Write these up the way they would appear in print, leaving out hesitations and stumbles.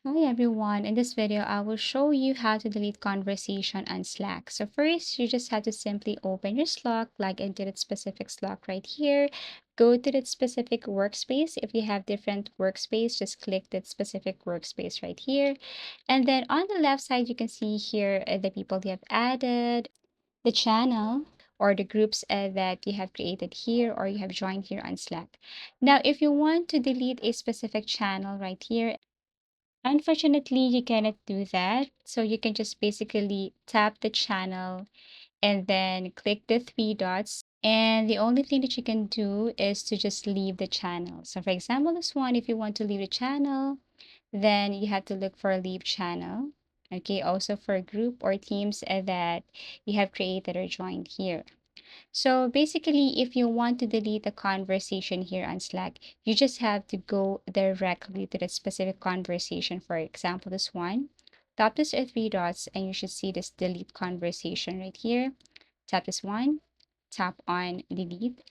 Hi everyone, in this video I will show you how to delete conversation on Slack. So first, you just have to simply open your Slack, log into that specific Slack right here, go to that specific workspace. If you have different workspace, just click that specific workspace right here. And then on the left side, you can see here the people you have added, the channel or the groups that you have created here or you have joined here on Slack. Now, if you want to delete a specific channel right here, unfortunately, you cannot do that. So you can just basically tap the channel and then click the three dots. And the only thing that you can do is to just leave the channel. So for example, this one, if you want to leave the channel, then you have to look for leave channel. Okay, also for group or teams that you have created or joined here. So basically, if you want to delete a conversation here on Slack, you just have to go directly to the specific conversation. For example, this one, tap this three dots and you should see this delete conversation right here. Tap this one, tap on delete.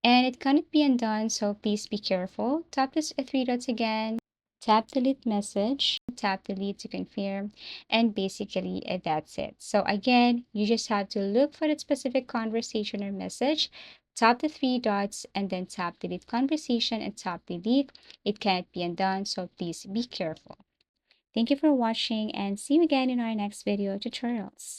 And it cannot be undone, so please be careful. Tap this three dots again, tap delete message, tap delete to confirm, and basically that's it. So again, you just have to look for that specific conversation or message, tap the three dots, and then tap delete conversation and tap delete. It cannot be undone, so please be careful. Thank you for watching and see you again in our next video tutorials.